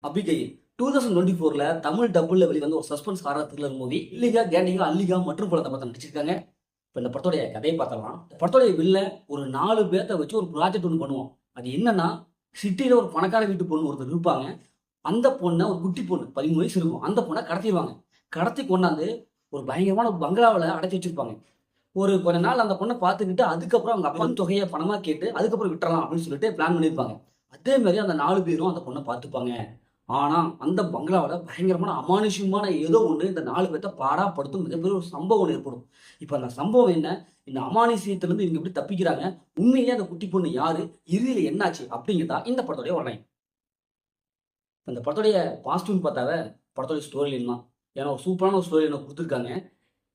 அபிகை 2024ல தமிழ் டப்புல வெளிவந்த ஒரு suspense horror thriller movie இல்லிகா கேண்டிகா அல்லிகா மற்றும் பல படத்தை நடிச்சிருக்காங்க. இப்போ இந்த படத்தோடைய கதையை பார்த்தலாம். இந்த படத்தோடைய வில்ல ஒரு 4 பேர்த்த வச்சு ஒரு ப்ராஜெக்ட் ஒன்று பண்ணுவோம். அது என்னன்னா, சிட்டியில ஒரு பணக்கார வீட்டு பொண்ணு ஒருத்தர் இருப்பாங்க. அந்த பொண்ணை ஒரு குட்டி பொண்ணு 13 வயசு இருக்கும். அந்த பொண்ணை கடத்திடுவாங்க. கடத்தி கொண்டாந்து ஒரு பயங்கரமான ஒரு பங்களாவில் அடைச்சி வச்சிருப்பாங்க. ஒரு கொஞ்ச நாள் அந்த பொண்ணை பார்த்துக்கிட்டு அதுக்கப்புறம் அவங்க அப்பா தொகையை பணமா கேட்டு அதுக்கப்புறம் விட்டுறலாம் அப்படின்னு சொல்லிட்டு பிளான் பண்ணியிருப்பாங்க. அதே மாதிரி அந்த 4 பேரும் அந்த பொண்ணை பார்த்துப்பாங்க. ஆனா, அந்த பங்களாவுல பயங்கரமான அமானுஷ்யமான ஏதோ ஒண்ணு இந்த 4 பேத்த பாடாப்படுத்தும் மிகப்பெரிய ஒரு சம்பவம் ஒண்ணு ஏற்படும். இப்ப அந்த சம்பவம் என்ன? இந்த அமானுஷ்யத்திலிருந்து இவங்க எப்படி தப்பிக்கிறாங்க? உண்மையிலேயே அந்த குட்டி பொண்ணு யாரு? இறுதியில என்னாச்சு? அப்படிங்கிறதா இந்த படத்துடைய ஒரு லைன். இந்த படத்துடைய பாசிட்டிவ்னு பார்த்தாவே படத்துடைய ஸ்டோரி லைன் தான். ஏன்னா ஒரு சூப்பரான ஒரு ஸ்டோரி லைன் குடுத்துருக்காங்க.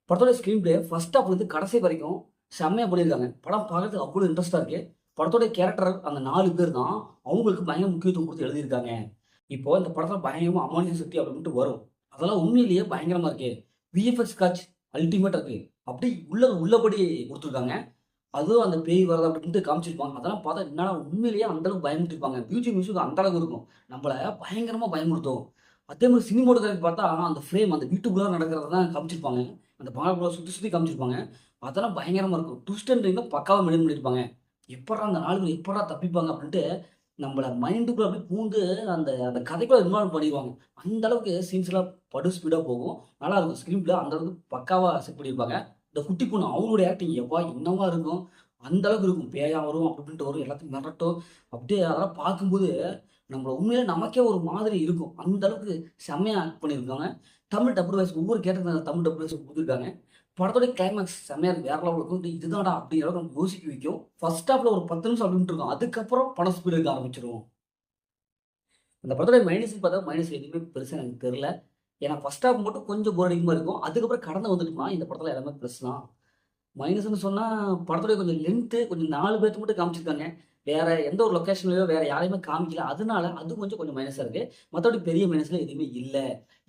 படத்தோட ஸ்க்ரீன் பிளே ஃபர்ஸ்ட் ஹாஃப்லேருந்து கடைசி வரைக்கும் செம்மையா பண்ணியிருக்காங்க. படம் பார்க்கறதுக்கு அவ்வளோ இன்ட்ரெஸ்டா இருக்கு. படத்தோட கேரக்டர் அந்த 4 பேர் தான் அவங்களுக்கு பயங்கர முக்கியத்துவம் கொடுத்து எழுதியிருக்காங்க. இப்போ இந்த படத்துல பயங்கரமா அமானுஷ்ய சக்தி அப்படின்ட்டு வரும். அதெல்லாம் உண்மையிலேயே பயங்கரமா இருக்கு. விஎஃப்எக்ஸ் காட்சி அல்டிமேட்டா இருக்கு. அப்படி உள்ளபடி குடுத்துருக்காங்க. அதுவும் அந்த பேய் வரது அப்படின்ட்டு காமிச்சிருப்பாங்க. அதெல்லாம் பார்த்தா என்னடா உண்மையிலேயே அந்த அளவுக்கு பயமுறுத்திருப்பாங்க. பியூட்டி மியூசிக் அந்த அளவுக்கு இருக்கும். நம்மள பயங்கரமா பயமுறுத்தும். அதே மாரி சினிமாட்டோகிராஃபி பார்த்தா அந்த ஃப்ரேம் அந்த வீட்டுக்குள்ள நடக்கிறத தான் காமிச்சிருப்பாங்க. அந்த பங்களாக்குள்ள சுத்தி சுத்தி காமிச்சிருப்பாங்க. அதெல்லாம் பயங்கரமா இருக்கும். ட்விஸ்ட் அண்ட் டர்னிங்ல பக்காவா மெயின்டெயின் பண்ணியிருப்பாங்க. எப்புட்றா அந்த 4 பேர் எப்புட்றா தப்பிப்பாங்க அப்படின்ட்டு நம்மள மைண்டுக்குள்ள அப்படியே பூந்து அந்த அந்த கதைக்குள்ள இன்வால்வ் பண்ணிருவாங்க. அந்த அளவுக்கு சீன்ஸ்லாம் படு ஸ்பீடா போகும். நல்லாருக்கும். ஸ்க்ரீன் பிளே அந்த அளவுக்கு பக்காவா செட் பண்ணியிருப்பாங்க. இந்த குட்டி பொண்ணு அவங்களுடைய ஆக்டிங் என்னவா இருக்கும். அந்த அளவுக்கு இருக்கும். பேயா வரும், அப்படி இப்படின்ட்டு வரும். எல்லாத்தையும் மிரட்டும். அப்படியே அதெல்லாம் பார்க்கும்போது நம்மள உண்மையிலே நமக்கே ஒரு மாதிரி இருக்கும். அந்த அளவுக்கு செம்மையா ஆக்ட் பண்ணியிருக்காங்க. தமிழ் டப்டு வாய்ஸ் ஒவ்வொரு கேரக்டருக்கு தமிழ் டப்டு வாய்ஸ் குடுத்துருக்காங்க. படத்தோட கிளைமாக்ஸ் செம்மையா இருக்கு. வேற லெவல்ல இருக்கும். இதுதான்டா அப்படிங்கிற அளவுக்கு நமக்கு யோசிக்க வைக்கும். ஃபர்ஸ்ட் ஹாஃப்ல ஒரு 10 நிமிஷம் அப்படின்ட்டு இருக்கும். அதுக்கப்புறம் படம் ஸ்பீடு இருக்க ஆரம்பிச்சுரும். அந்த படத்தோட மைனஸ்ன்னு பார்த்தா மைனஸ் எதுவுமே பெருசா எனக்கு தெரியல. ஏன்னா ஃபர்ஸ்ட் ஹாஃப் மட்டும் கொஞ்சம் போர் அடிக்கிற மாரி இருக்கும். அதுக்கப்புறம் கடந்து வந்துட்டுமா இந்த படத்துல எல்லாமே பிளஸ் தான். மைனஸ்ன்னு சொன்னா, படத்துடைய கொஞ்சம் லென்த்து கொஞ்சம் 4 பேத்துக்கு மட்டும் காமிச்சிருக்காங்க. வேற எந்த ஒரு லொகேஷன்லயோ வேற யாரையுமே காமிக்கல. அதனால அது கொஞ்சம் மைனஸா இருக்கு. மத்தபடி பெரிய மைனஸ்லாம் எதுவுமே இல்ல.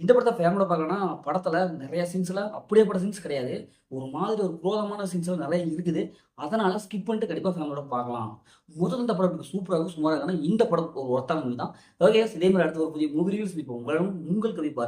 இந்த படத்த ஃபேமிலியோட பார்க்கணும்னா, படத்துல நெறைய சீன்ஸ்ல அப்படியேப்பட்ட சீன்ஸ் கிடையாது. ஒரு மாதிரி ஒரு குரோதமான சீன்ஸ்லாம் நெறைய இருக்குது. அதனால ஸ்கிப் பண்ணிட்டு கண்டிப்பா ஃபேமிலியோட பார்க்கலாம். முதல்ல இந்த படம் சூப்பரா இருக்கும், சுமாரா இருக்கும். ஆனா இந்த படம் ஒரு ஒர்த்தான மூவி தான். ஓகே, இதே மாரி அடுத்த ஒரு புதிய மூவி ரிவ்யூஸ் உங்களிடம் உங்கள் கதை பாருங்க.